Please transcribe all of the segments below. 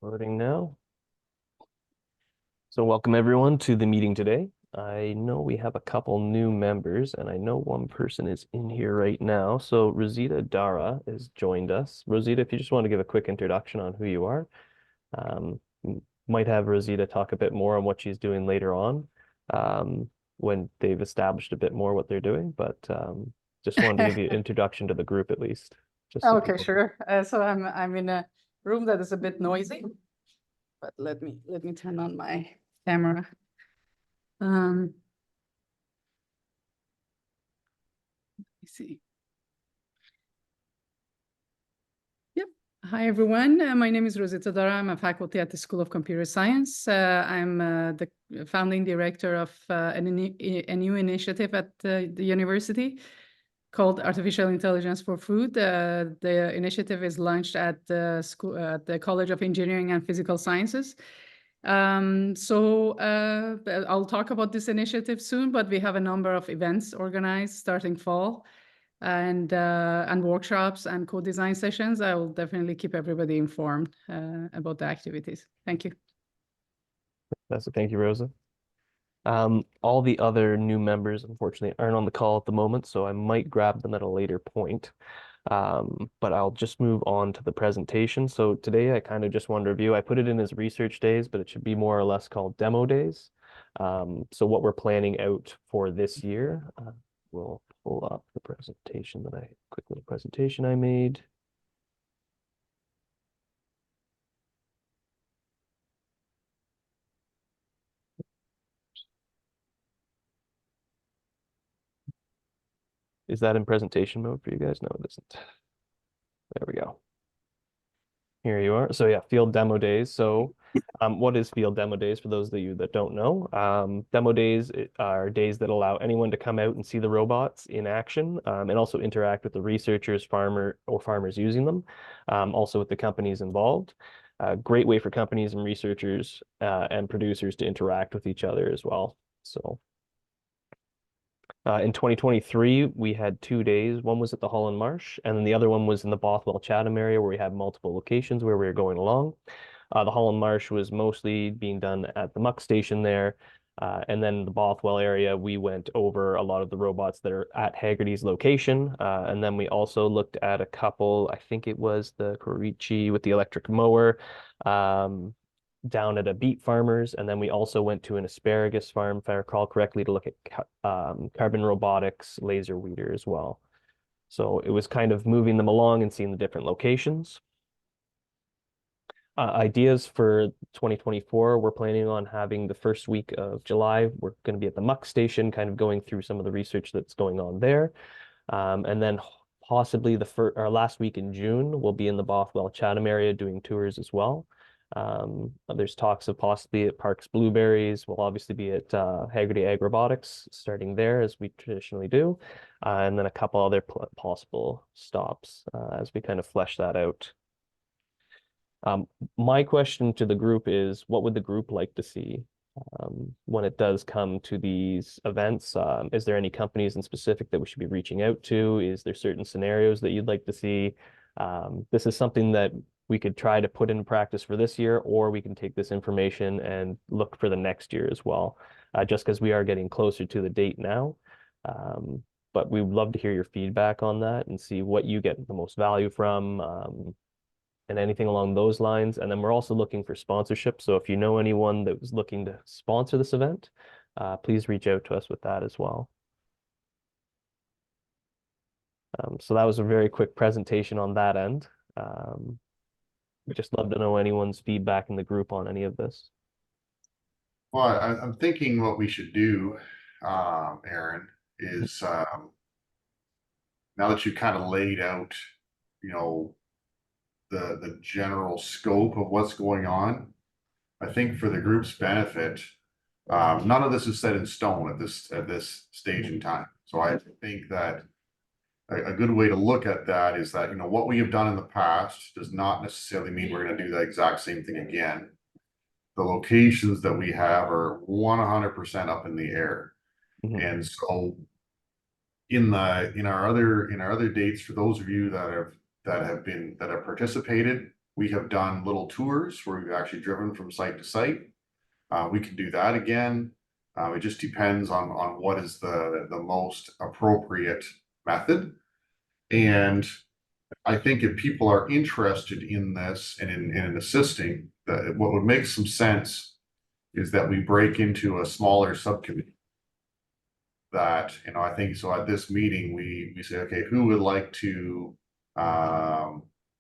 Loading now. So welcome everyone to the meeting today. I know we have a couple new members, and I know one person is in here right now. So Rosita Dara has joined us. Rosita, if you just want to give a quick introduction on who you are, um, might have Rosita talk a bit more on what she's doing later on, when they've established a bit more what they're doing. But just wanted to give you an introduction to the group at least, just so Okay, people. sure. So I'm in a room that is a bit noisy, but let me turn on my camera. Let me see. Yep. Hi, everyone. My name is Rosita Dara. I'm a faculty at the School of Computer Science. I'm the founding director of a new initiative at the university called Artificial Intelligence for Food. The initiative is launched at the school, at the College of Engineering and Physical Sciences. I'll talk about this initiative soon, but we have a number of events organized starting fall and workshops and co-design sessions. I will definitely keep everybody informed about the activities. Thank you. Thank you, Rosa. All the other new members, unfortunately, aren't on the call at the moment, so I might grab them at a later point. But I'll just move on to the presentation. So today I kind of just want to review. I put it in as research days, but it should be more or less called demo days. So what we're planning out for this year, we'll pull up the presentation that quick little presentation I made. Is that in presentation mode for you guys? No, it isn't. There we go. Here you are. So yeah, field demo days. So what is field demo days for those of you that don't know? Demo days are days that allow anyone to come out and see the robots in action, and also interact with the researchers, farmers using them, also with the companies involved. Great way for companies and researchers and producers to interact with each other as well. So in 2023, we had 2 days. One was at the Holland Marsh, and then the other one was in the Bothwell Chatham area where we had multiple locations where we were going along. The Holland Marsh was mostly being done at the muck station there. And then the Bothwell area, we went over a lot of the robots that are at Haggerty's location. And then we also looked at a couple, I think it was the Korichi with the electric mower. Down at a beet farmers, and then we also went to an asparagus farm, if I recall correctly, to look at carbon robotics laser weeder as well. So it was kind of moving them along and seeing the different locations. Ideas for 2024, we're planning on having the first week of July. We're going to be at the muck station, kind of going through some of the research that's going on there. And then possibly our last week in June, we'll be in the Bothwell Chatham area doing tours as well. There's talks of possibly at Parks Blueberries. We'll obviously be at Haggerty AgRobotics starting there as we traditionally do, and then a couple other possible stops as we kind of flesh that out. My question to the group is, what would the group like to see when it does come to these events? Is there any companies in specific that we should be reaching out to? Is there certain scenarios that you'd like to see? This is something that we could try to put into practice for this year, or we can take this information and look for the next year as well, just because we are getting closer to the date now. But we would love to hear your feedback on that and see what you get the most value from, and anything along those lines. And then we're also looking for sponsorship. So if you know anyone that was looking to sponsor this event, please reach out to us with that as well. So that was a very quick presentation on that end. We'd just love to know anyone's feedback in the group on any of this. Well, I'm thinking what we should do, Aaron, is now that you kind of laid out, the general scope of what's going on, I think for the group's benefit, none of this is set in stone at this stage in time. So I think that a good way to look at that is that, what we have done in the past does not necessarily mean we're going to do the exact same thing again. The locations that we have are 100% up in the air. Mm-hmm. And so in our other dates, for those of you that have participated, We have done little tours where we've actually driven from site to site. We can do that again. It just depends on what is the most appropriate method. And I think if people are interested in this and in assisting, that what would make some sense is that we break into a smaller subcommittee. That, you know, I think so at this meeting, we say, okay, who would like to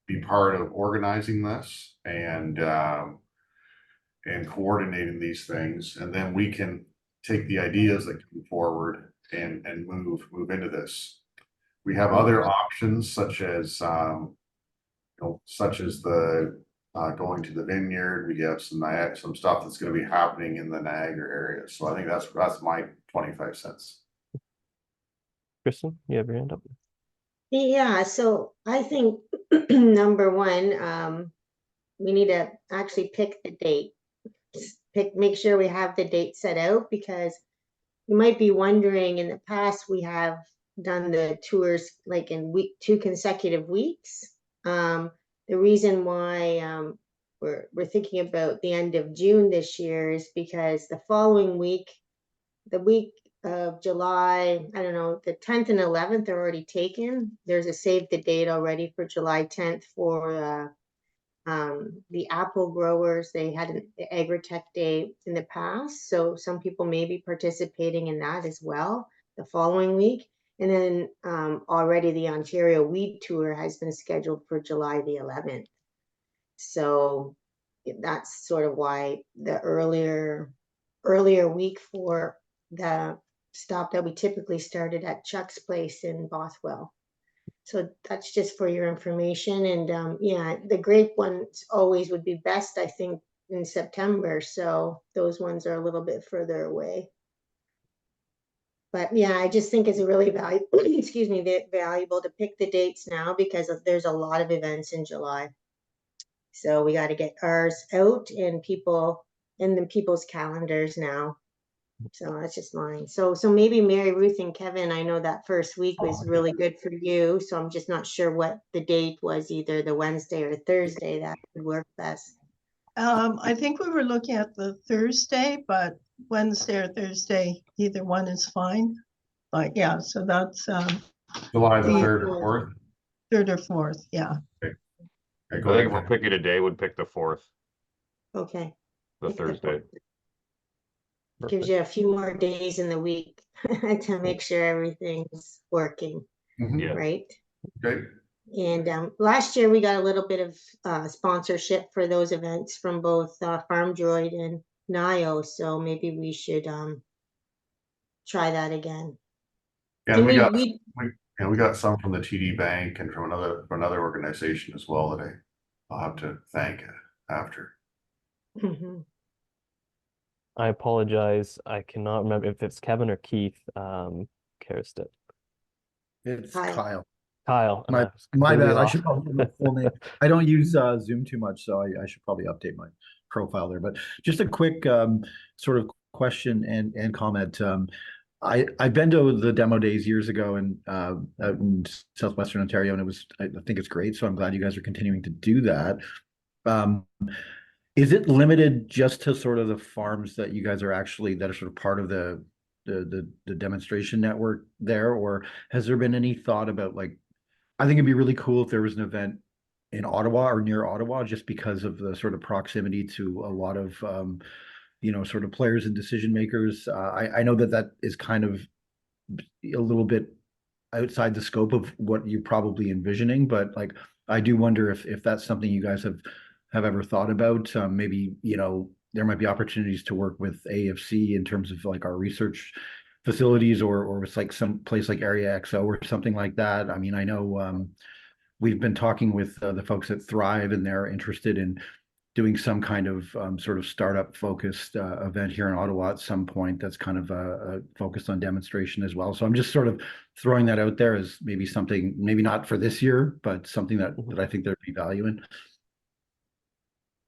be part of organizing this and coordinating these things, and then we can take the ideas that come forward and move into this. We have other options such as the going to the vineyard. We have some stuff that's going to be happening in the Niagara area. So I think that's my 25 cents. Kristen, you have your hand up. Yeah, so I think number one, we need to actually pick the date. Make sure we have the date set out, because you might be wondering, in the past we have done the tours like in 2 consecutive weeks. The reason why we're thinking about the end of June this year is because the following week, the week of July, I don't know, the 10th and 11th are already taken. There's a save the date already for July 10th for the apple growers. They had an AgriTech Day in the past, so some people may be participating in that as well the following week. And then already the Ontario Weed Tour has been scheduled for July the 11th. So that's sort of why the earlier week for the stop that we typically started at Chuck's place in Bothwell. So that's just for your information. And yeah, the grape ones always would be best, I think, in September. So those ones are a little bit further away. But yeah, I just think it's really valuable, excuse me, valuable to pick the dates now, because there's a lot of events in July. So we got to get ours out and in people's calendars now. So that's just mine. So maybe Mary Ruth and Kevin, I know that first week was really good for you. So I'm just not sure what the date was, either the Wednesday or Thursday that would work best. I think we were looking at the Thursday, but Wednesday or Thursday, either one is fine. But yeah, so that's July the July 3rd or 4th. 4th. 3rd or 4th, yeah. Okay, I go think if ahead. we're picking a day, we'd pick the 4th, Okay. the Pick the Thursday. Gives you a few more days in the week to make sure everything's working, Yeah. right? Okay. And last year we got a little bit of sponsorship for those events from both Farm Droid and NIO, so maybe we should try that again. Yeah, And we got some from the TD Bank and from another organization as well that I'll have to thank after. Mhm. I apologize. I cannot remember if it's Kevin or Keith. Karistit. It's Kyle. Kyle. Kyle. My completely bad. I off. should probably have the full name. I don't use Zoom too much, so I should probably update my profile there. But just a quick sort of question and comment. I've been to the demo days years ago out in southwestern Ontario, and I think it's great. So I'm glad you guys are continuing to do that. Is it limited just to sort of the farms that you guys are that are sort of part of the demonstration network there, or has there been any thought about, like, I think it'd be really cool if there was an event in Ottawa or near Ottawa, just because of the sort of proximity to a lot of sort of players and decision makers. I know that is kind of a little bit outside the scope of what you're probably envisioning, but like I do wonder if that's something you guys have ever thought about. Maybe there might be opportunities to work with AFC in terms of like our research facilities, or with like some place like Area XO or something like that. I mean, I know we've been talking with the folks at Thrive, and they're interested in doing some kind of sort of startup focused event here in Ottawa at some point that's kind of focused on demonstration as well. So I'm just sort of throwing that out there as maybe something, maybe not for this year, but something that I think there'd be value in.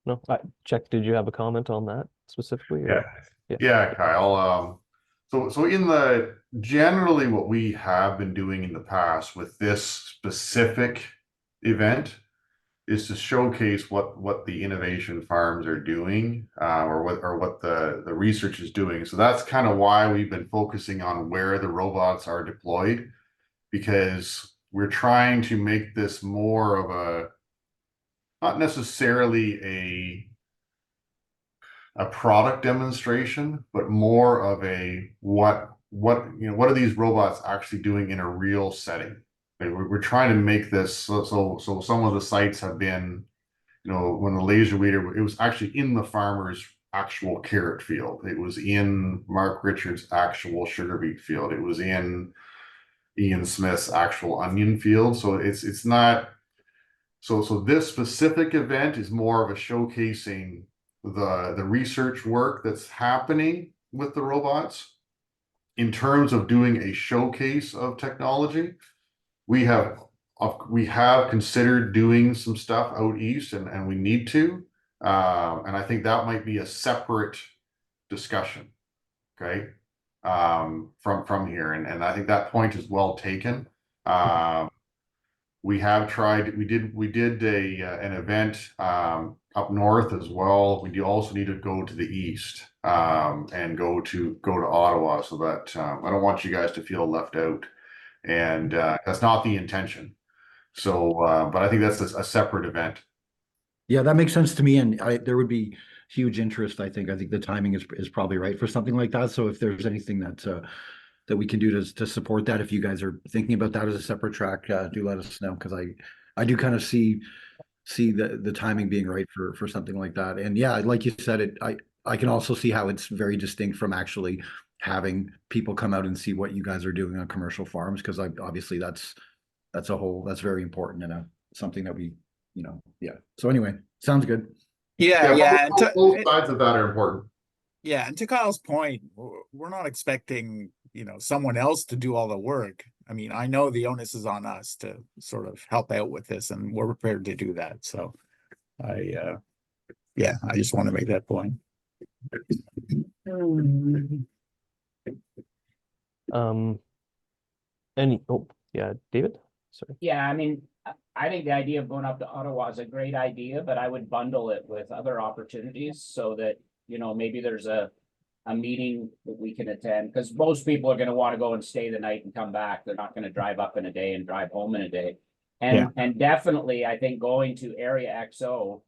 No, Chuck, did you have a comment on that specifically? Yeah, Kyle. So generally what we have been doing in the past with this specific event is to showcase what the innovation farms are doing, or what the research is doing. So that's kind of why we've been focusing on where the robots are deployed, because we're trying to make this more of a, not necessarily a product demonstration, but more of a what are these robots actually doing in a real setting. We're trying to make this so some of the sites have been, when the laser weeder, it was actually in the farmer's actual carrot field. It was in Mark Richards' actual sugar beet field. It was in Ian Smith's actual onion field. So it's not, so this specific event is more of a showcasing the research work that's happening with the robots. In terms of doing a showcase of technology, we have considered doing some stuff out east, and we need to. And I think that might be a separate discussion, okay, from here. And I think that point is well taken. We have tried, we did an event up north as well. We do also need to go to the east, and go to Ottawa, so that I don't want you guys to feel left out. And that's not the intention. So, but I think that's a separate event. Yeah, that makes sense to me, and there would be huge interest. I think the timing is probably right for something like that. So if there's anything that we can do to support that, if you guys are thinking about that as a separate track, do let us know, because I do kind of see the timing being right for something like that. And yeah, like you said, I can also see how it's very distinct from actually having people come out and see what you guys are doing on commercial farms, because obviously that's very important, and something that we, yeah. So anyway, sounds good. Yeah. Both sides of that are important. Yeah, and to Kyle's point, we're not expecting, someone else to do all the work. I mean, I know the onus is on us to sort of help out with this, and we're prepared to do that. So I just want to make that point. David, sorry. Yeah, I mean, I think the idea of going up to Ottawa is a great idea, but I would bundle it with other opportunities so that, maybe there's a meeting that we can attend, because most people are going to want to go and stay the night and come back. They're not going to drive up in a day and drive home in a day. And definitely, I think going to Area XO,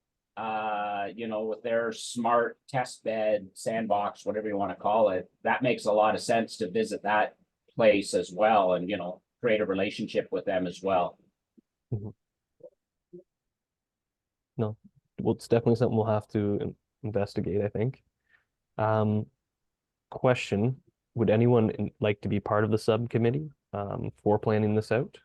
with their smart test bed, sandbox, whatever you want to call it, that makes a lot of sense to visit that place as well, and, create a relationship with them as well. Mm-hmm. No, well, it's definitely something we'll have to investigate, I think. Question, would anyone like to be part of the subcommittee for planning this out?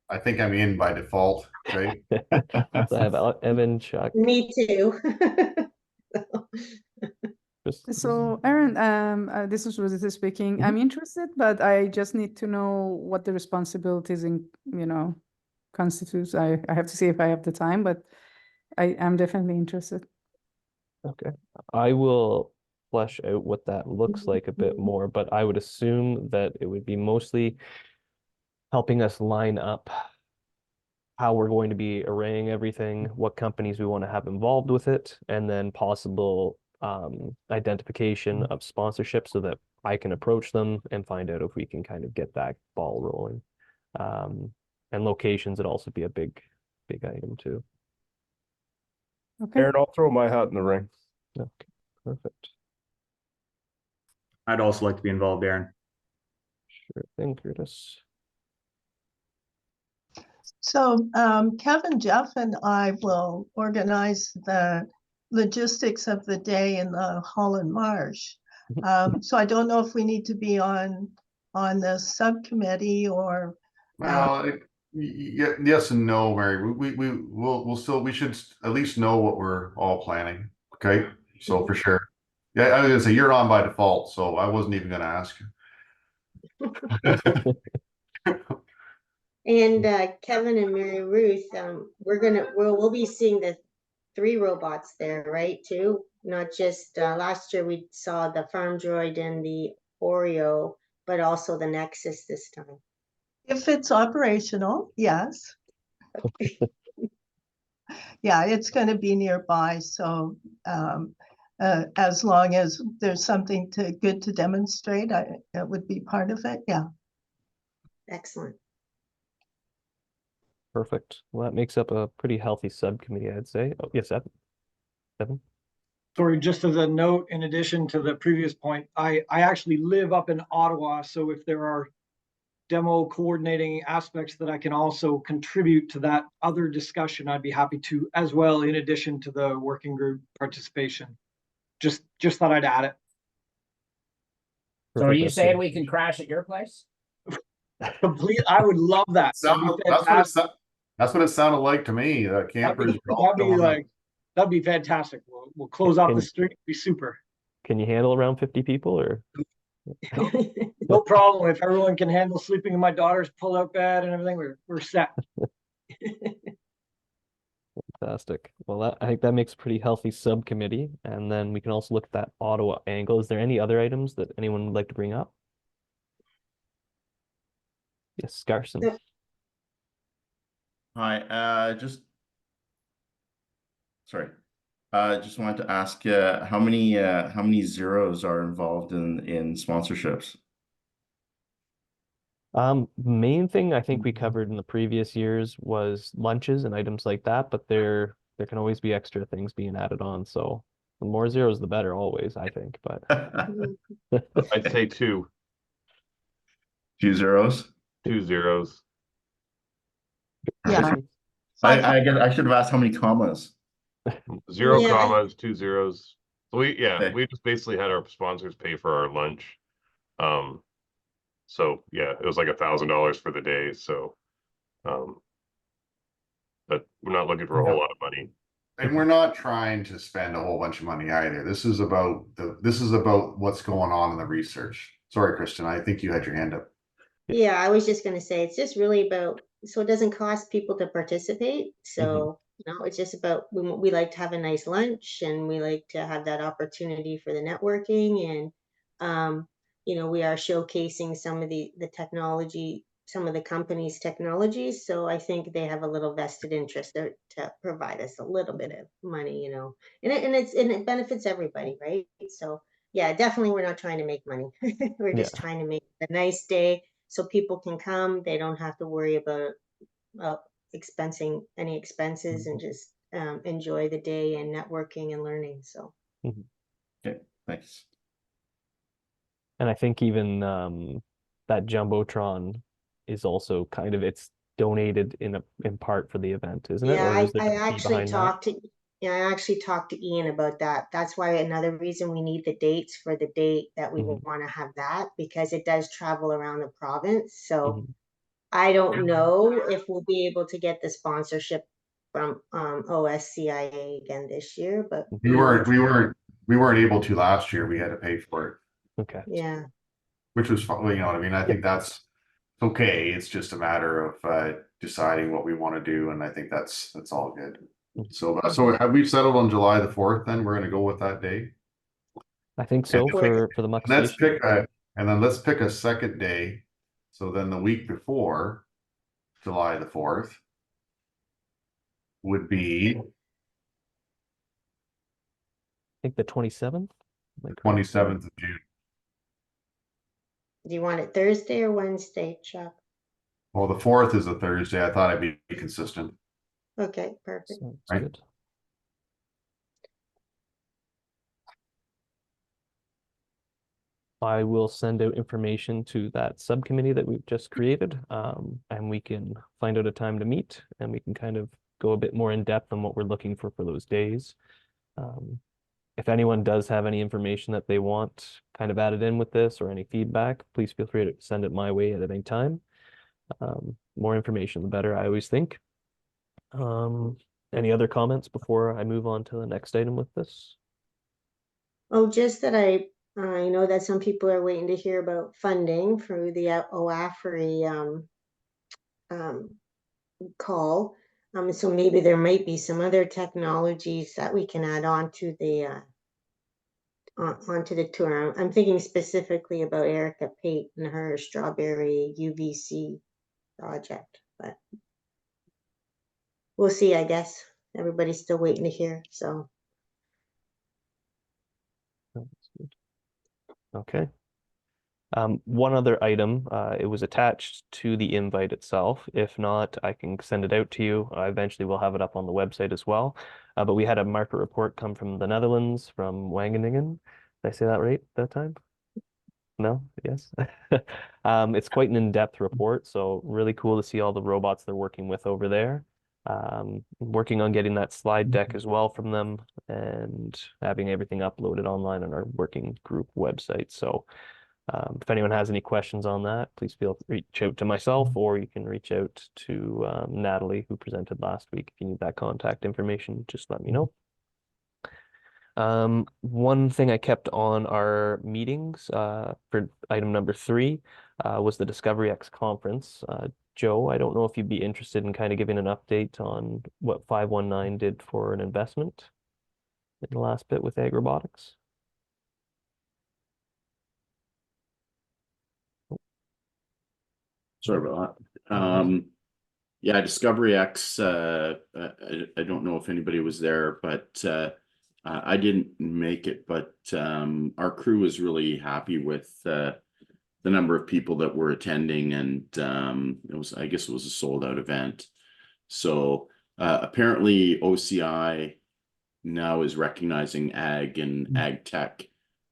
I think I'm in by default, right? So I have Evan, Chuck. Me too. So, Aaron, this is Rosita speaking. I'm interested, but I just need to know what the responsibilities constitutes. I have to see if I have the time, but I am definitely interested. Okay, I will flesh out what that looks like a bit more, but I would assume that it would be mostly helping us line up how we're going to be arraying everything, what companies we want to have involved with it, and then possible identification of sponsorship so that I can approach them and find out if we can kind of get that ball rolling. And locations would also be a big item too. Okay. Aaron, I'll throw my hat in the ring. Okay, perfect. I'd also like to be involved, Aaron. Sure thing, Curtis. So Kevin, Jeff, and I will organize the logistics of the day in the Holland Marsh. So I don't know if we need to be on the subcommittee or. Well, yes and no, Mary. We should at least know what we're all planning. Okay, so for sure. Yeah, I was gonna say you're on by default, so I wasn't even gonna ask you. And Kevin and Mary Ruth, we'll be seeing the 3 robots there, right? Too, not just last year we saw the Farm Droid and the Oreo. but also the Nexus this time. If it's operational, yes. Yeah, it's going to be nearby. So as long as there's something good to demonstrate, it would be part of it. Yeah. Excellent. Perfect. Well, that makes up a pretty healthy subcommittee, I'd say. Oh, yes, Evan? Sorry, just as a note, in addition to the previous point, I actually live up in Ottawa. So if there are demo coordinating aspects that I can also contribute to that other discussion, I'd be happy to as well, in addition to the working group participation. Just thought I'd add it. So are Perfect, you that's saying good. we can crash at your place? Complete. I would love that. That's what it sounded like to me. The campers. That'd be fantastic. We'll close off the street. It'd be super. Can you handle around 50 people or? No problem. If everyone can handle sleeping in my daughter's pull-out bed and everything, we're set. Fantastic. Well, I think that makes a pretty healthy subcommittee. And then we can also look at that Ottawa angle. Is there any other items that anyone would like to bring up? Yes, Scarson. Hi, just wanted to ask how many zeros are involved in sponsorships? Main thing I think we covered in the previous years was lunches and items like that, but there can always be extra things being added on. So the more zeros, the better always, I think. But I'd say two. 2 zeros? 2 zeros. Yeah. I guess I should have asked how many commas. 0 Yeah. commas, 2 zeros. So we Okay. just basically had our sponsors pay for our lunch. So yeah, it was like $1,000 for the day. So but we're not looking for a whole lot of money. And we're not trying to spend a whole bunch of money either. This is about what's going on in the research. Sorry, Kristen, I think you had your hand up. Yeah, I was just gonna say, it's just really about, so it doesn't cost people to participate. So, it's just about, we like to have a nice lunch and we like to have that opportunity for the networking and, we are showcasing some of the technology, some of the company's technologies. So I think they have a little vested interest to provide us a little bit of money, and it benefits everybody, right? So yeah, definitely we're not trying to make money. We're just trying to make a nice day so people can come. They don't have to worry about expensing any expenses and just enjoy the day and networking and learning. So Okay, thanks. And I think even that Jumbotron is also kind of, it's donated in part for the event, isn't it? yeah, Or is there I a fee actually behind that? talked to Ian about that. That's why another reason we need the dates for the date that we want to have that, because it does travel around the province. So I don't know if we'll be able to get the sponsorship from OSCIA again this year, but We weren't able to last year. We had to pay for it, Okay. yeah. which was fun. You know what I mean? I think that's okay. It's just a matter of deciding what we want to do, and I think that's all good. So have we settled on July the 4th? Then we're going to go with that day. I think so for the Muck Let's Station. let's pick a second day. So then the week before July the 4th would be I think the 27th. 27th of June. Do you want it Thursday or Wednesday, Chuck? Well, the 4th is a Thursday. I thought I'd be consistent. Okay, perfect. Sounds Right. good. I will send out information to that subcommittee that we've just created, and we can find out a time to meet, and we can kind of go a bit more in depth on what we're looking for those days. If anyone does have any information that they want kind of added in with this or any feedback, please feel free to send it my way at any time. More information, the better, I always think. Any other comments before I move on to the next item with this? Oh, just that I know that some people are waiting to hear about funding through the OAFRI call. So maybe there might be some other technologies that we can add on to the onto the tour. I'm thinking specifically about Erica Pate and her strawberry UVC project, but we'll see, I guess. Everybody's still waiting to hear, so. Okay. One other item, it was attached to the invite itself. If not, I can send it out to you. Eventually, we'll have it up on the website as well. But we had a market report come from the Netherlands, from Wageningen. Did I say that right that time? No? Yes? It's quite an in-depth report, so really cool to see all the robots they're working with over there. Working on getting that slide deck as well from them and having everything uploaded online on our working group website. So if anyone has any questions on that, please feel free to reach out to myself, or you can reach out to Natalie, who presented last week. If you need that contact information, just let me know. One thing I kept on our meetings for item number 3 was the Discovery X conference. Joe, I don't know if you'd be interested in kind of giving an update on what 519 did for an investment in the last bit with AgRobotics. Sorry about that. Yeah, Discovery X, I don't know if anybody was there, but I didn't make it, but our crew was really happy with the number of people that were attending, and I guess it was a sold out event. So apparently OCI now is recognizing ag and ag tech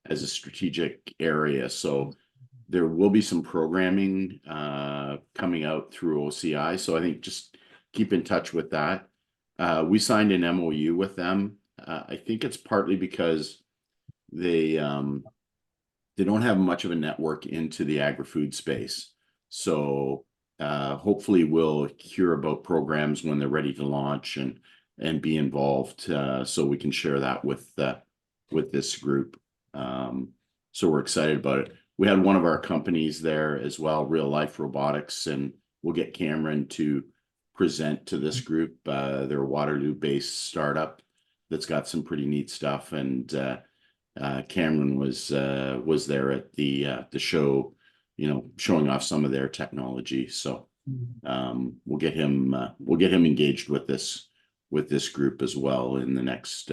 as a strategic area. So there will be some programming coming out through OCI. So I think just keep in touch with that. We signed an MOU with them. I think it's partly because they don't have much of a network into the agri-food space. So hopefully we'll hear about programs when they're ready to launch and be involved, so we can share that with this group. So we're excited about it. We had one of our companies there as well, Real Life Robotics, and we'll get Cameron to present to this group. They're a Waterloo-based startup that's got some pretty neat stuff, and Cameron was there at the show, showing off some of their technology. So we'll get him engaged with this group as well in the next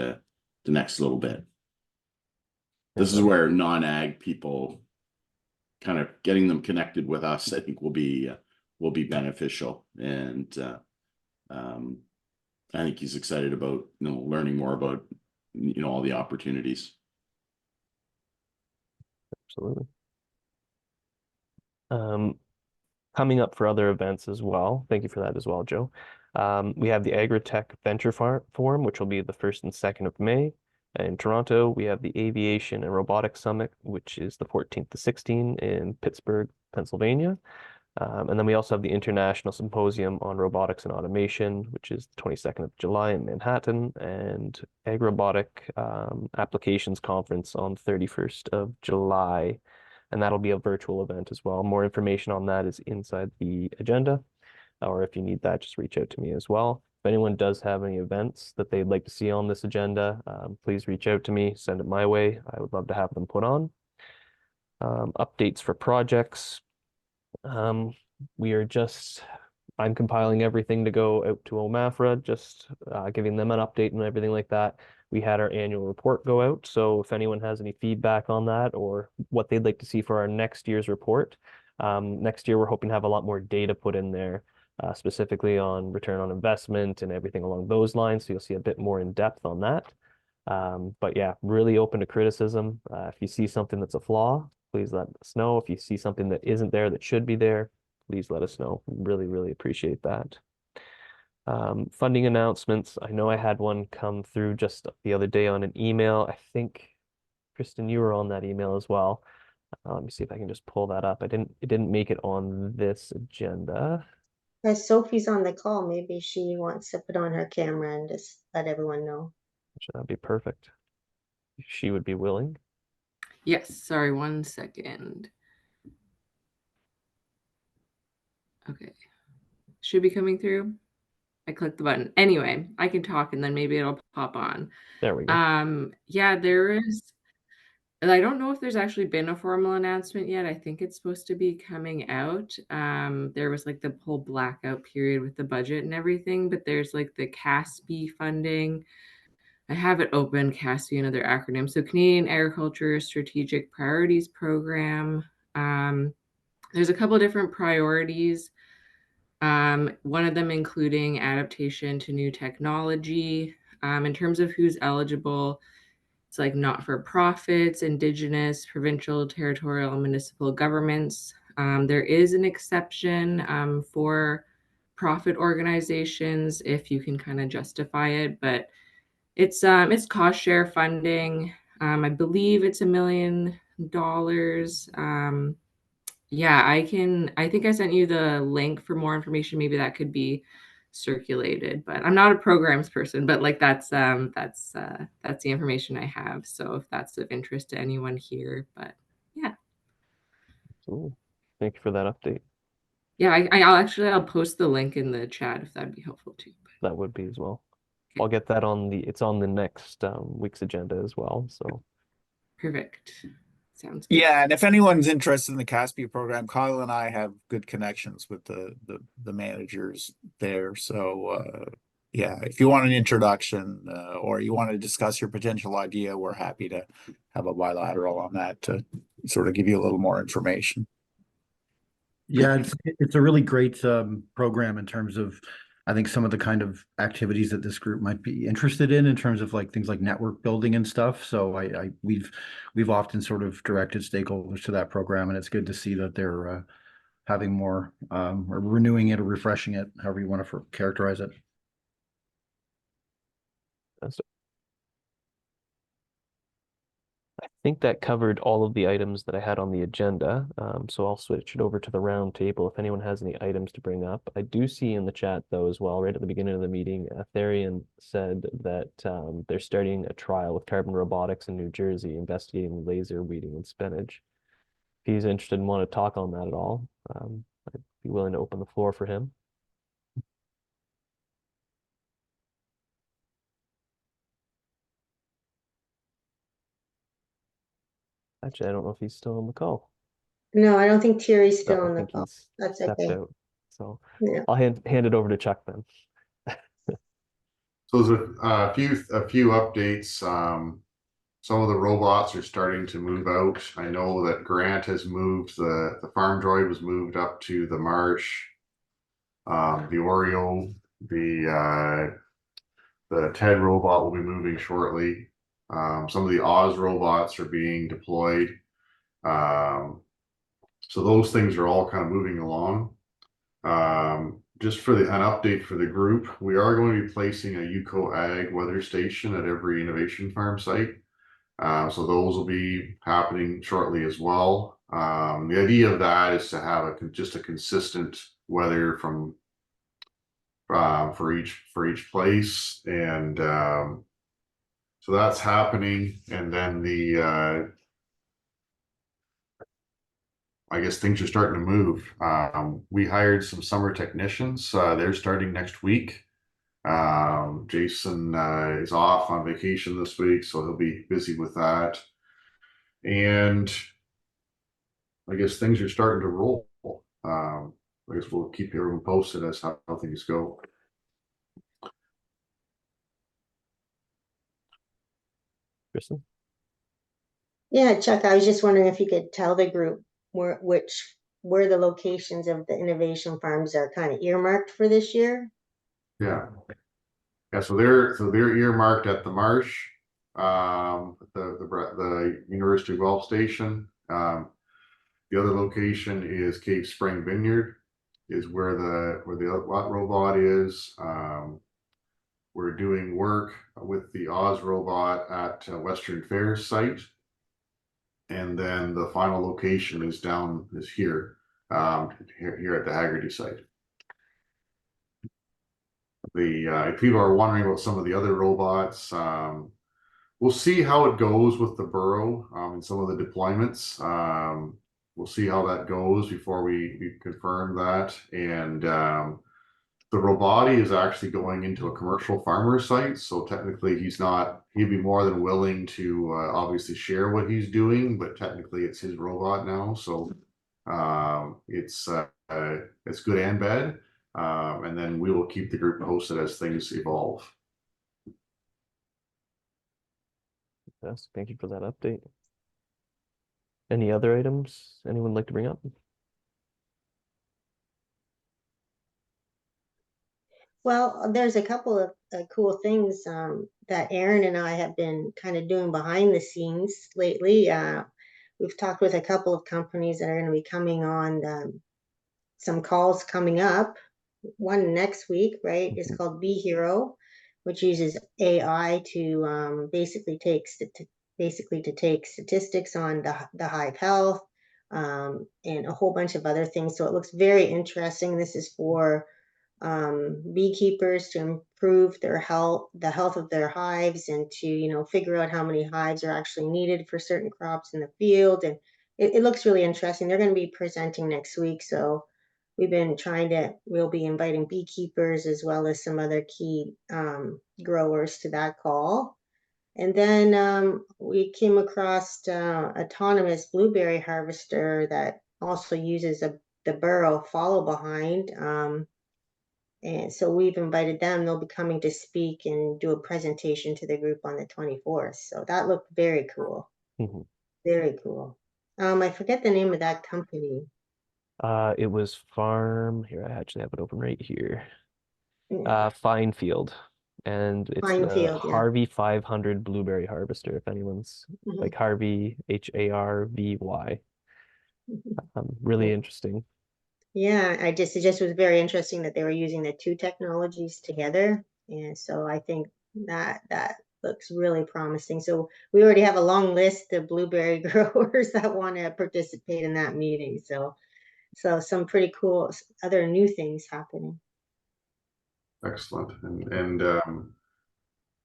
little bit. This is where non-ag people, kind of getting them connected with us, I think will be beneficial. And I think he's excited about learning more about all the opportunities. Absolutely. Coming up for other events as well. Thank you for that as well, Joe. We have the Agritech Venture Forum, which will be the 1st and 2nd of May. In Toronto, we have the Aviation and Robotics Summit, which is the 14th to 16th in Pittsburgh, Pennsylvania. And then we also have the International Symposium on Robotics and Automation, which is the 22nd of July in Manhattan, and AgRobotic Applications Conference on 31st of July. And that'll be a virtual event as well. More information on that is inside the agenda, or if you need that, just reach out to me as well. If anyone does have any events that they'd like to see on this agenda, please reach out to me, send it my way. I would love to have them put on. Updates for projects. I'm compiling everything to go out to OMAFRA, just giving them an update and everything like that. We had our annual report go out, so if anyone has any feedback on that or what they'd like to see for our next year's report, next year we're hoping to have a lot more data put in there, specifically on return on investment and everything along those lines, so you'll see a bit more in depth on that. But yeah, really open to criticism. If you see something that's a flaw, please let us know. If you see something that isn't there that should be there, please let us know. Really, really appreciate that. Funding announcements. I know I had one come through just the other day on an email. I think, Kristen, you were on that email as well. Let me see if I can just pull that up. It didn't make it on this agenda. As Sophie's on the call, maybe she wants to put on her camera and just let everyone know. That'd be perfect. If she would be willing. Yes, sorry, 1 second. Okay. Should be coming through. I clicked the button. Anyway, I can talk and then maybe it'll pop on. There we go. Yeah, there is And I don't know if there's actually been a formal announcement yet. I think it's supposed to be coming out. There was like the whole blackout period with the budget and everything, but there's like the CASB funding. I have it open, CASB, another acronym. So Canadian Agriculture Strategic Priorities Program. There's a couple of different priorities. One of them including adaptation to new technology. In terms of who's eligible, it's like not-for-profits, Indigenous, provincial, territorial, and municipal governments. There is an exception for profit organizations if you can kind of justify it, but it's cost share funding. I believe it's $1 million. Yeah, I think I sent you the link for more information. Maybe that could be circulated, but I'm not a programs person, but like that's the information I have. So if that's of interest to anyone here, but yeah. Ooh, thank you for that update. Yeah, I'll post the link in the chat if that'd be helpful too. That would be as well. Okay. I'll get that it's on the next week's agenda as well. So Perfect. Sounds good. Yeah, and if anyone's interested in the CASP program, Kyle and I have good connections with the managers there. So yeah, if you want an introduction or you want to discuss your potential idea, we're happy to have a bilateral on that to sort of give you a little more information. Yeah, it's a really great program in terms of, I think, some of the kind of activities that this group might be interested in terms of like things like network building and stuff. So we've often sort of directed stakeholders to that program, and it's good to see that they're having more or renewing it or refreshing it, however you want to characterize it. I think that covered all of the items that I had on the agenda. So I'll switch it over to the round table if anyone has any items to bring up. I do see in the chat though as well, right at the beginning of the meeting, Therian said that they're starting a trial with Carbon Robotics in New Jersey investigating laser weeding and spinach. If he's interested and want to talk on that at all, I'd be willing to open the floor for him. Actually, I don't know if he's still on the call. No, I don't think Thierry's No, still I on the think call. he's That's stepped okay. out. So Yeah. I'll hand it over to Chuck then. So there's a few updates. Some of the robots are starting to move out. I know that Grant has moved, the farm droid was moved up to the marsh. The Oreo, the TED robot will be moving shortly. Some of the Oz robots are being deployed. So those things are all kind of moving along. Just for an update for the group, we are going to be placing a UCO Ag weather station at every innovation farm site. So those will be happening shortly as well. The idea of that is to have just a consistent weather from for each place, and so that's happening. And then I guess things are starting to move. We hired some summer technicians. They're starting next week. Jason is off on vacation this week, so he'll be busy with that. And I guess things are starting to roll. I guess we'll keep everyone posted as how things go. Kristen? Yeah, Chuck, I was just wondering if you could tell the group where the locations of the innovation farms are kind of earmarked for this year. Yeah. So they're earmarked at the marsh, the University of Guelph station. The other location is Cave Spring Vineyard, is where the robot is. We're doing work with the Oz robot at Western Fairs site. And then the final location is here at the Haggerty site. If people are wondering about some of the other robots, we'll see how it goes with the burrow and some of the deployments. We'll see how that goes before we confirm that. And the Roboti is actually going into a commercial farmer site, so technically he'd be more than willing to obviously share what he's doing, but technically it's his robot now, so it's good and bad. And then we will keep the group posted as things evolve. Yes, thank you for that update. Any other items anyone would like to bring up? Well, there's a couple of cool things that Aaron and I have been kind of doing behind the scenes lately. We've talked with a couple of companies that are going to be coming on some calls coming up. One next week, right, is called Be Hero, which uses AI to basically take statistics on the hive health and a whole bunch of other things. So it looks very interesting. This is for beekeepers to improve their health, the health of their hives, and to figure out how many hives are actually needed for certain crops in the field. And it looks really interesting. They're going to be presenting next week, so we'll be inviting beekeepers as well as some other key growers to that call. And then we came across autonomous blueberry harvester that also uses the burrow follow behind. And so we've invited them. They'll be coming to speak and do a presentation to the group on the 24th. So that looked very cool. Mhm. Very cool. I forget the name of that company. It was Farm. Here, I actually have it open right here. Yeah, Fine Field, and it's Fine the Field, yeah. Harvey 500 blueberry harvester. If anyone's Mhm. like Harvey, HARVY. Really interesting. Yeah, it just was very interesting that they were using the two technologies together. And so I think that looks really promising. So we already have a long list of blueberry growers that want to participate in that meeting. So some pretty cool other new things happening. Excellent. And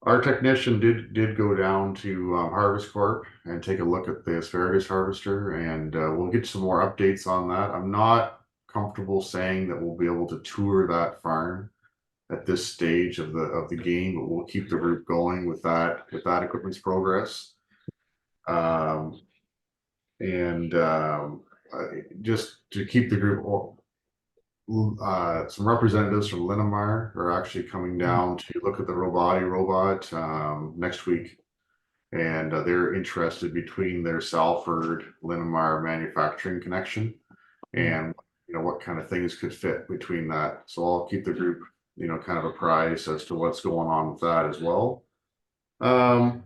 our technician did go down to Harvest Corp and take a look at the asparagus harvester, and we'll get some more updates on that. I'm not comfortable saying that we'll be able to tour that farm at this stage of the game, but we'll keep the group going with that equipment's progress. And just to keep the group, some representatives from Linamar are actually coming down to look at the robot next week, and they're interested between their Salford Linamar manufacturing connection and what kind of things could fit between that. So I'll keep the group kind of apprised as to what's going on with that as well. Yeah.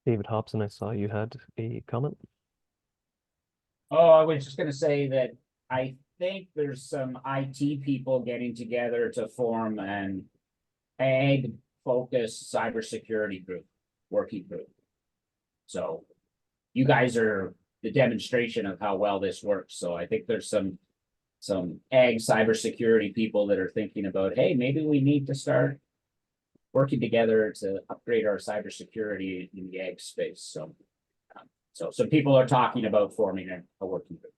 David Hobson, I saw you had a comment. Oh, I was just gonna say that I think there's some IT people getting together to form an ag-focused cybersecurity group, working group. So you guys are the demonstration of how well this works. So I think there's some ag cybersecurity people that are thinking about, hey, maybe we need to start working together to upgrade our cybersecurity in the ag space. So some people are talking about forming a working group.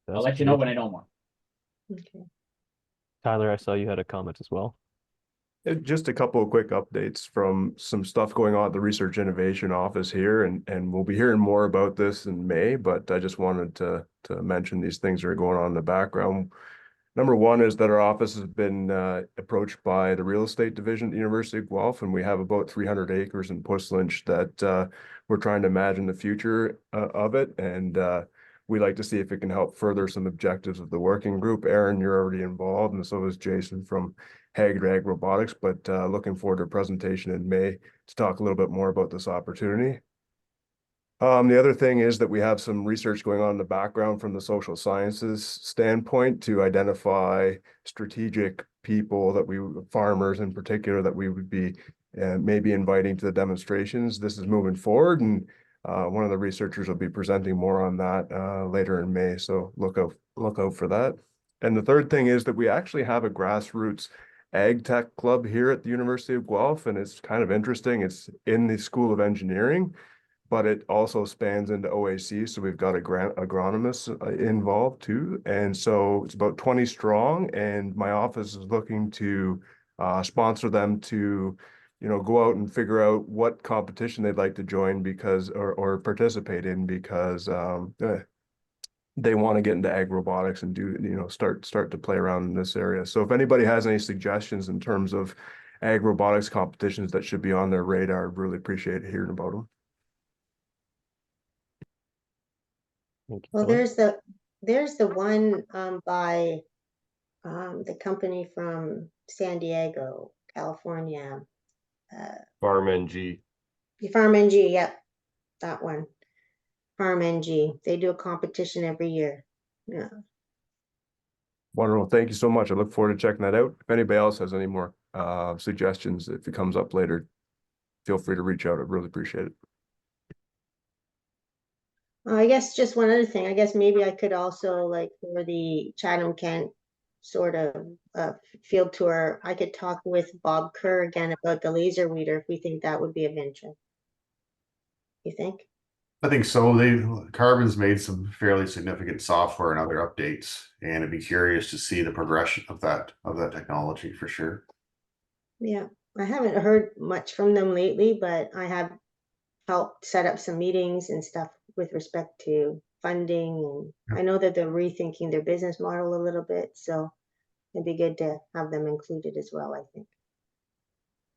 I'll let you know when I know more. Okay. Tyler, I saw you had a comment as well. Just a couple of quick updates from some stuff going on at the Research Innovation Office here, and we'll be hearing more about this in May, but I just wanted to mention these things that are going on in the background. Number one is that our office has been approached by the real estate division at the University of Guelph, and we have about 300 acres in Puslinch that we're trying to imagine the future of it, and we'd like to see if it can help further some objectives of the working group. Aaron, you're already involved, and so is Jason from AgRobotics, but looking forward to a presentation in May to talk a little bit more about this opportunity. The other thing is that we have some research going on in the background from the social sciences standpoint to identify strategic people farmers in particular, that we would be maybe inviting to the demonstrations. This is moving forward, and one of the researchers will be presenting more on that later in May. So look out for that. And the third thing is that we actually have a grassroots ag tech club here at the University of Guelph, and it's kind of interesting. It's in the School of Engineering, but it also spans into OAC. So we've got agronomists involved too. And so it's about 20 strong, and my office is looking to sponsor them to, go out and figure out what competition they'd like to join because, or participate in because they want to get into AgRobotics and do, start to play around in this area. So if anybody has any suggestions in terms of AgRobotics competitions that should be on their radar, I'd really appreciate hearing about them. Well, there's the one by the company from San Diego, California. Farm NG. Farm NG, yep, that one. Farm NG. They do a competition every year. Yeah. Wonderful. Thank you so much. I look forward to checking that out. If anybody else has any more suggestions, if it comes up later, feel free to reach out. I'd really appreciate it. I guess just one other thing. I guess maybe I could also, like, for the Chatham-Kent sort of field tour, I could talk with Bob Kerr again about the laser weeder if we think that would be of interest. You think? I think so. Carbon's made some fairly significant software and other updates, and I'd be curious to see the progression of that technology for sure. Yeah, I haven't heard much from them lately, but I have helped set up some meetings and stuff with respect to funding, and I know that they're rethinking their business model a little bit, so it'd be good to have them included as well, I think.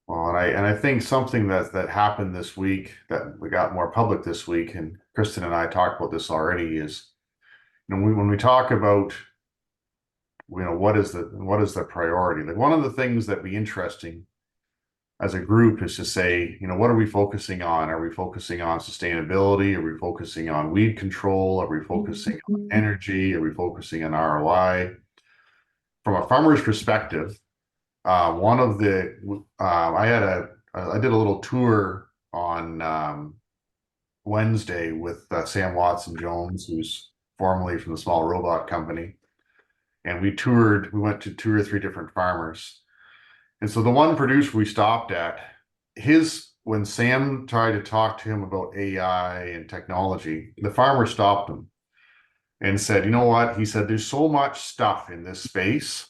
Well, and I think something that happened this week that we got more public this week, and Kristen and I talked about this already, is when we talk about what is the priority, like one of the things that'd be interesting as a group is to say, what are we focusing on? Are we focusing on sustainability? Are we focusing on weed control? Are we focusing on energy? Are we focusing on ROI? From a farmer's perspective, I did a little tour on Wednesday with Sam Watson Jones, who's formerly from the Small Robot Company, and we went to 2 or 3 different farmers. And so the one producer we stopped at, when Sam tried to talk to him about AI and technology, the farmer stopped him and said, "You know what?" He said, "There's so much stuff in this space."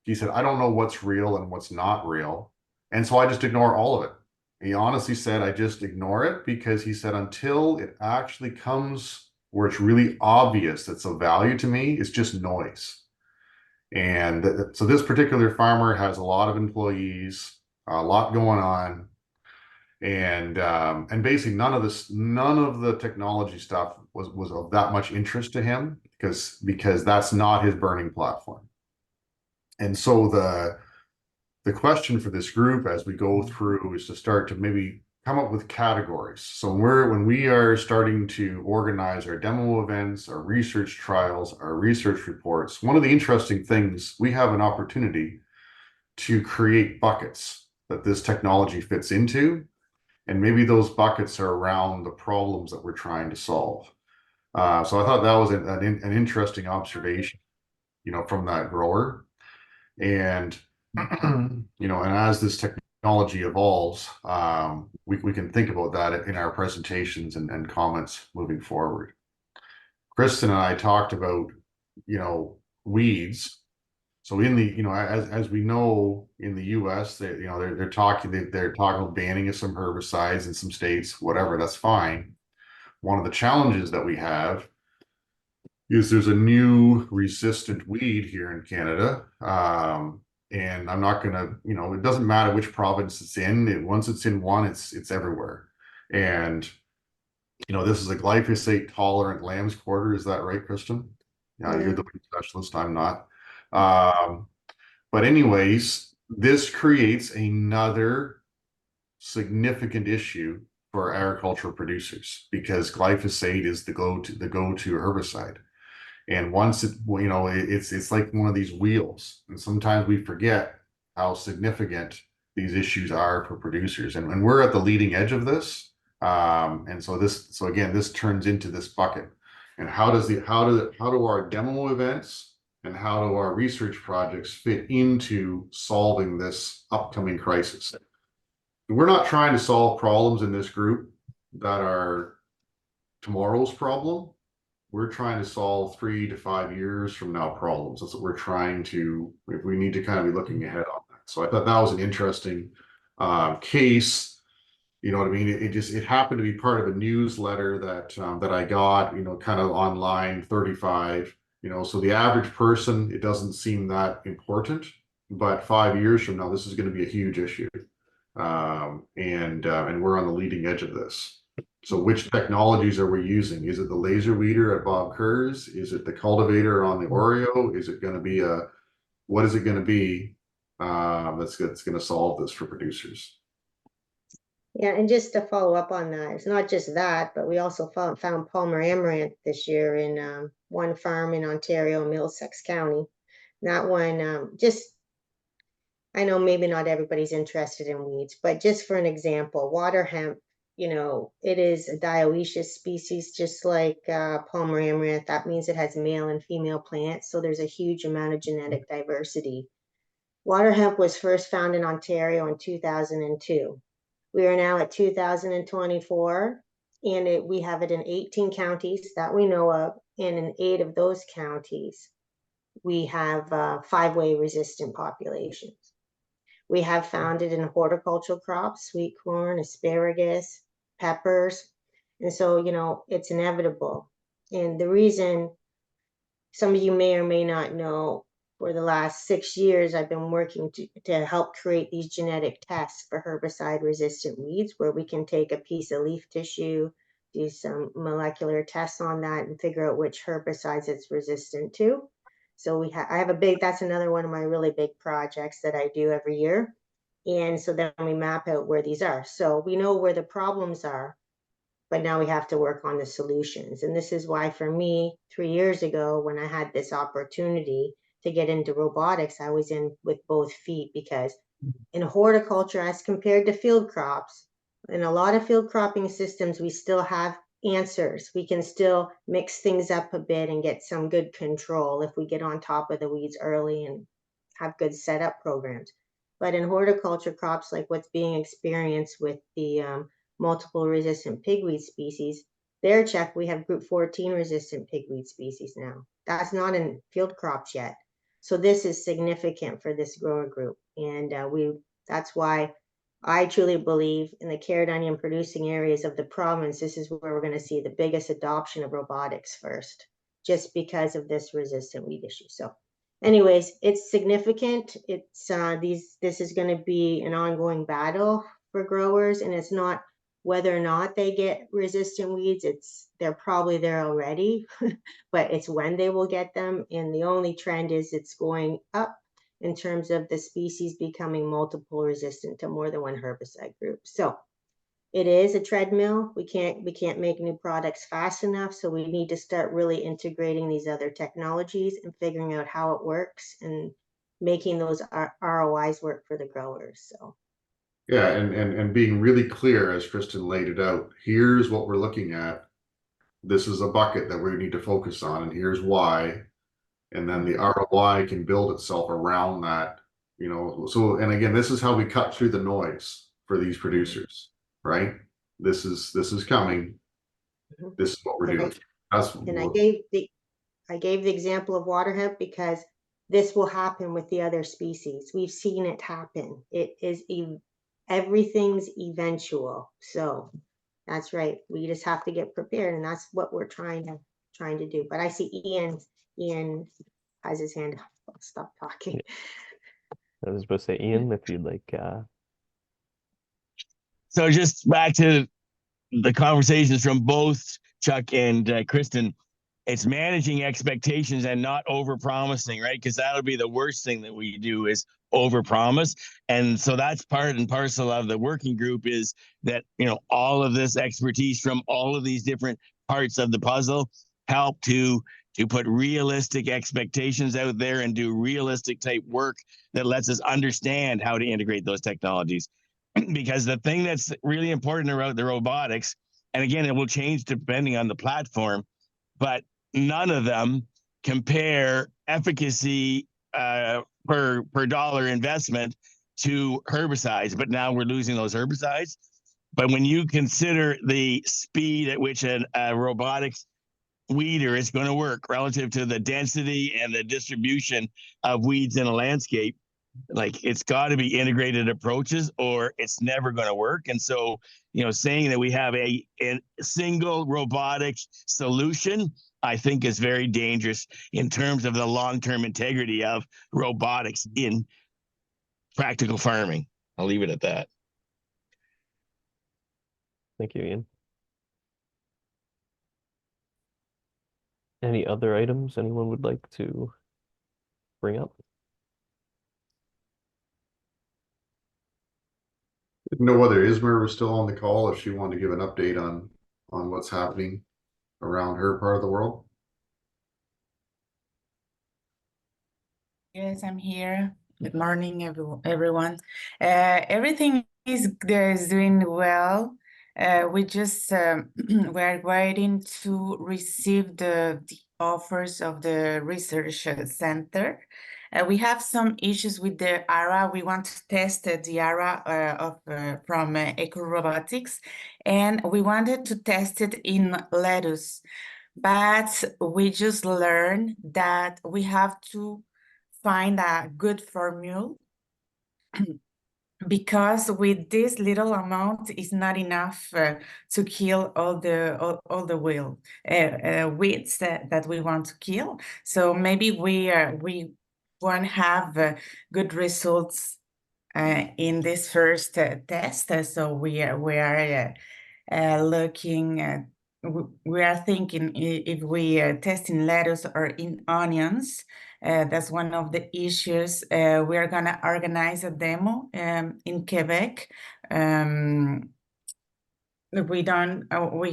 He said, "I don't know what's real and what's not real. And so I just ignore all of it." He honestly said, "I just ignore it," because he said, until it actually comes where it's really obvious that's of value to me, it's just noise. And so this particular farmer has a lot of employees, a lot going on, and basically none of the technology stuff was of that much interest to him because that's not his burning platform. And so the question for this group as we go through is to start to maybe come up with categories. So when we are starting to organize our demo events, our research trials, our research reports, one of the interesting things, we have an opportunity to create buckets that this technology fits into. And maybe those buckets are around the problems that we're trying to solve. So I thought that was an interesting observation, from that grower. And, and as this technology evolves, we can think about that in our presentations and comments moving forward. Kristen and I talked about, weeds. So in the, as we know, in the US, they're talking about banning of some herbicides in some states, whatever, that's fine. One of the challenges that we have is there's a new resistant weed here in Canada. And I'm not gonna, it doesn't matter which province it's in. Once it's in one, it's everywhere. And this is a glyphosate tolerant lamb's quarter. Is that right, Kristen? Yeah, you're the weed specialist. I'm not. But anyways, this creates another significant issue for agricultural producers because glyphosate is the go-to herbicide. And once it's like one of these wheels, and sometimes we forget how significant these issues are for producers. And we're at the leading edge of this. And so again, this turns into this bucket. And how do our demo events and how do our research projects fit into solving this upcoming crisis? We're not trying to solve problems in this group. that are tomorrow's problem. We're trying to solve 3 to 5 years from now problems. That's what we're trying to, we need to kind of be looking ahead on that. So I thought that was an interesting case. You know what I mean? It happened to be part of a newsletter that I got, you know, kind of online 35, you know, so the average person, it doesn't seem that important, but 5 years from now, this is going to be a huge issue. And we're on the leading edge of this. So which technologies are we using? Is it the laser weeder at Bob Kerr's? Is it the cultivator on the Oreo? Is it going to be what is it going to be that's going to solve this for producers? Yeah, and just to follow up on that, it's not just that, but we also found Palmer amaranth this year in one farm in Ontario, Middlesex County. That one, I know maybe not everybody's interested in weeds, but just for an example, water hemp, you know, it is a dioecious species, just like Palmer amaranth. That means it has male and female plants, so there's a huge amount of genetic diversity. Water hemp was first found in Ontario in 2002. We are now at 2024, and we have it in 18 counties that we know of, and in 8 of those counties, we have 5-way resistant populations. We have found it in horticultural crops, sweet corn, asparagus, peppers, and so, you know, it's inevitable. And the reason, some of you may or may not know, for the last 6 years, I've been working to help create these genetic tests for herbicide-resistant weeds, where we can take a piece of leaf tissue, do some molecular tests on that, and figure out which herbicides it's resistant to. So I have that's another one of my really big projects that I do every year. And so then we map out where these are. So we know where the problems are, but now we have to work on the solutions. And this is why, for me, 3 years ago, when I had this opportunity to get into robotics, I was in with both feet, because in horticulture, as compared to field crops, in a lot of field cropping systems, we still have answers. We can still mix things up a bit and get some good control if we get on top of the weeds early and have good setup programs. But in horticulture crops, like what's being experienced with the multiple resistant pigweed species, we have group 14 resistant pigweed species now. That's not in field crops yet. So this is significant for this grower group. And that's why I truly believe in the carrot onion producing areas of the province, this is where we're going to see the biggest adoption of robotics first, just because of this resistant weed issue. So anyways, it's significant. It's this is going to be an ongoing battle for growers, and it's not whether or not they get resistant weeds, they're probably there already, but it's when they will get them. And the only trend is it's going up in terms of the species becoming multiple resistant to more than one herbicide group. So it is a treadmill. We can't make new products fast enough. So we need to start really integrating these other technologies and figuring out how it works and making those ROIs work for the growers. So. Yeah, and being really clear, as Kristen laid it out, here's what we're looking at. This is a bucket that we need to focus on, and here's why. And then the ROI can build itself around that, you know. So, and again, this is how we cut through the noise for these producers, right? This is coming. This is what we're doing. I gave the example of water hemp because this will happen with the other species. We've seen it happen. It is everything's eventual. So that's right. We just have to get prepared, and that's what we're trying to do. But I see Ian has his hand up. I'll stop talking. I was supposed to say, Ian, if you'd like. So just back to the conversations from both Chuck and Kristen, it's managing expectations and not over-promising, right? Because that'll be the worst thing that we do is over-promise. And so that's part and parcel of the working group, is that, you know, all of this expertise from all of these different parts of the puzzle help to put realistic expectations out there and do realistic type work that lets us understand how to integrate those technologies. Because the thing that's really important about the robotics, and again, it will change depending on the platform, but none of them compare efficacy per dollar investment to herbicides. But now we're losing those herbicides. But when you consider the speed at which a robotics weeder is going to work relative to the density and the distribution of weeds in a landscape, like it's got to be integrated approaches or it's never going to work. And so, saying that we have a single robotic solution, I think is very dangerous in terms of the long-term integrity of robotics in practical farming. I'll leave it at that. Thank you, Ian. Any other items anyone would like to bring up? Didn't know whether Ismer was still on the call, if she wanted to give an update on what's happening around her part of the world. Yes, I'm here. Good morning, everyone. Everything is doing well. We just we're waiting to receive the offers of the research center. We have some issues with the ARA. We want to test the ARA from AgRobotics, and we wanted to test it in lettuce, but we just learned that we have to find a good formula because with this little amount is not enough to kill all the weeds that we want to kill. So maybe we won't have good results in this first test. So we are looking at. We are thinking if we test in lettuce or in onions. That's one of the issues. We are gonna organize a demo in Quebec. We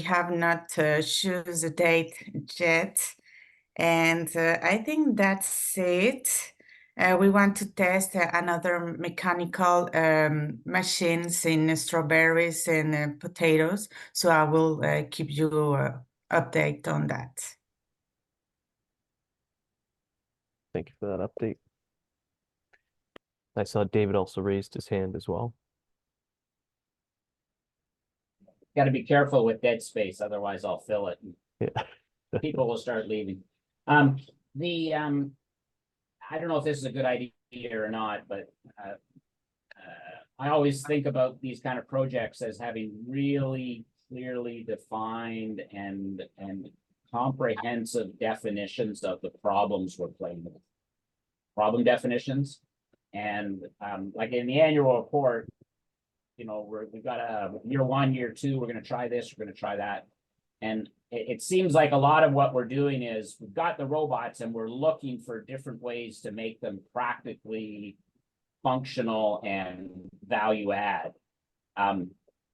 have not choose a date yet, and I think that's it. We want to test another mechanical machines in strawberries and potatoes. So I will keep you update on that. Thank you for that update. I saw David also raised his hand as well. Got to be careful with dead space, otherwise I'll fill it. Yeah. People will start leaving. I don't know if this is a good idea or not, but I always think about these kind of projects as having really clearly defined and comprehensive definitions of the problems we're playing with. Problem definitions. And like in the annual report, we've got a year 1, year 2, we're going to try this, we're going to try that. And it seems like a lot of what we're doing is we've got the robots and we're looking for different ways to make them practically functional and value add.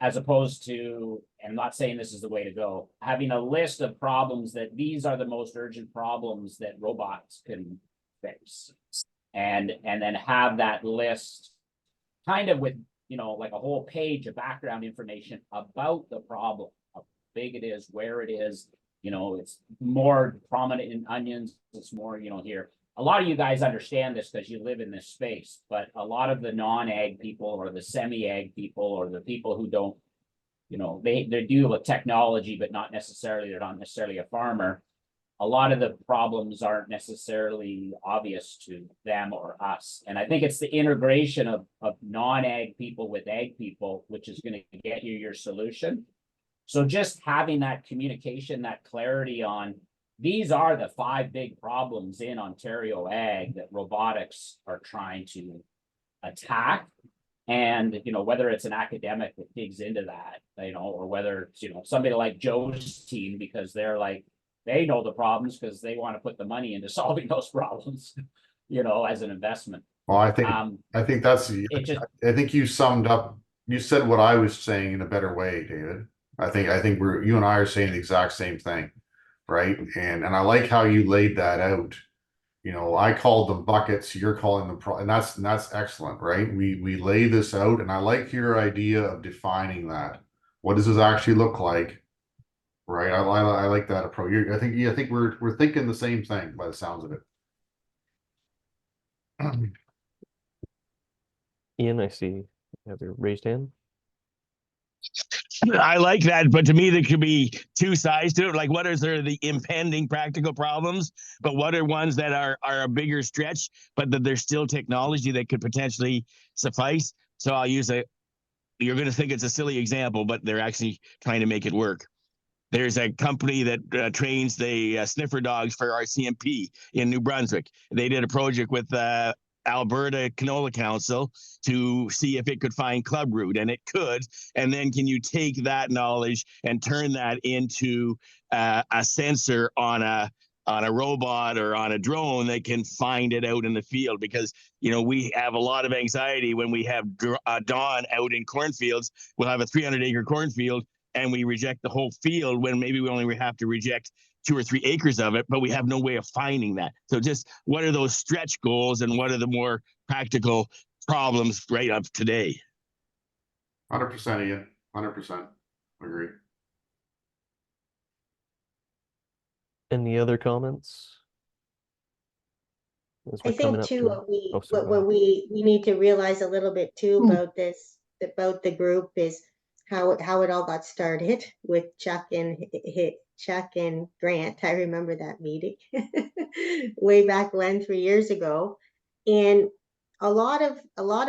As opposed to, and I'm not saying this is the way to go, having a list of problems that these are the most urgent problems that robots can fix. And then have that list kind of with, like a whole page of background information about the problem, how big it is, where it is, it's more prominent in onions, it's more, here. A lot of you guys understand this because you live in this space, but a lot of the non-ag people or the semi-ag people or the people who don't, they deal with technology, but they're not necessarily a farmer. A lot of the problems aren't necessarily obvious to them or us. And I think it's the integration of non-ag people with ag people, which is going to get you your solution. So just having that communication, that clarity on these are the 5 big problems in Ontario ag that robotics are trying to attack. And, whether it's an academic that digs into that, or whether it's, somebody like Joe's team, because they know the problems because they want to put the money into solving those problems, as an investment. Well, I think I think you summed up, you said what I was saying in a better way, David. I think you and I are saying the exact same thing, right? And I like how you laid that out. I called them buckets, you're calling them and that's excellent, right? We lay this out, and I like your idea of defining that. What does this actually look like? Right. I like that approach. I think we're thinking the same thing by the sounds of it. Ian, I see you have your raised hand. I like that, but to me, there could be two sides to it. Like, what is there the impending practical problems, but what are ones that are a bigger stretch, but that there's still technology that could potentially suffice. So I'll use you're going to think it's a silly example, but they're actually trying to make it work. There's a company that trains the sniffer dogs for our CMP in New Brunswick. They did a project with Alberta Canola Council to see if it could find club root, and it could. And then can you take that knowledge and turn that into a sensor on a robot or on a drone that can find it out in the field? Because, you know, we have a lot of anxiety when we have dawn out in cornfields. We'll have a 300-acre cornfield and we reject the whole field when maybe we only have to reject 2 or 3 acres of it, but we have no way of finding that. So just what are those stretch goals and what are the more practical problems right up today? 100%, Ian. 100%. Agree. Any other comments? I think too, what we need to realize a little bit too about this, about the group, is how it all got started with Chuck and Grant. I remember that meeting way back when, 3 years ago, and a lot of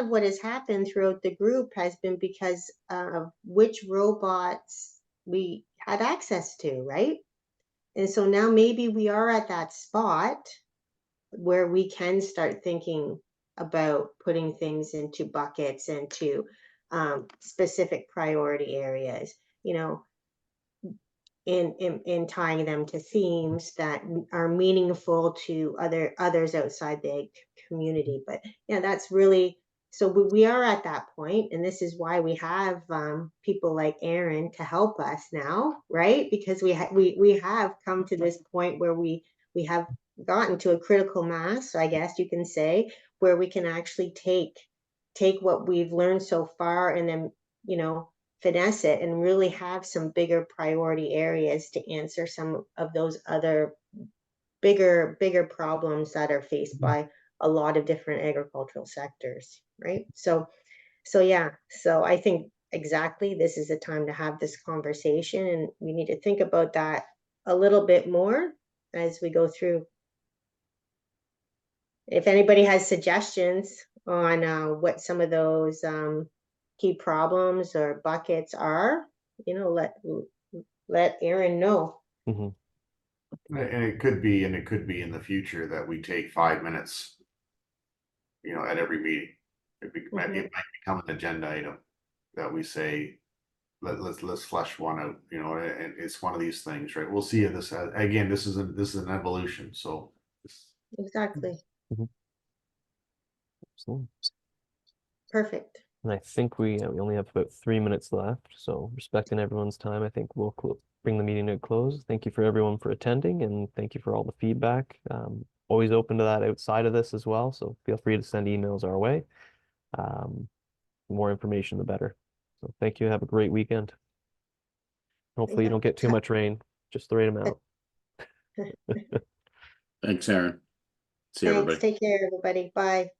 what has happened throughout the group has been because of which robots we had access to, right? And so now maybe we are at that spot where we can start thinking about putting things into buckets and to specific priority areas, you know, in tying them to themes that are meaningful to others outside the community. But yeah, that's really, so we are at that point, and this is why we have people like Aaron to help us now, right? Because we have come to this point where we have gotten to a critical mass, I guess you can say, where we can actually take what we've learned so far and then, you know, finesse it and really have some bigger priority areas to answer some of those other bigger problems that are faced by a lot of different agricultural sectors, right? So yeah, so I think exactly this is the time to have this conversation, and we need to think about that a little bit more as we go through. If anybody has suggestions on what some of those key problems or buckets are, you know, let Aaron know. Mm-hmm. And it could be in the future that we take 5 minutes, you know, at every meeting. It might become an agenda item that we say, let's flesh one out, you know, and it's one of these things, right? We'll see if this again, this is an evolution. So exactly. Mm-hmm. Absolutely. Perfect. And I think we only have about 3 minutes left, so respecting everyone's time, I think we'll bring the meeting to a close. Thank you for everyone for attending, and thank you for all the feedback. Always open to that outside of this as well, so feel free to send emails our way. The more information, the better. So thank you. Have a great weekend. Hopefully you don't get too much rain, just the right amount. Thanks, Aaron. See you, everybody. Take care, everybody. Bye.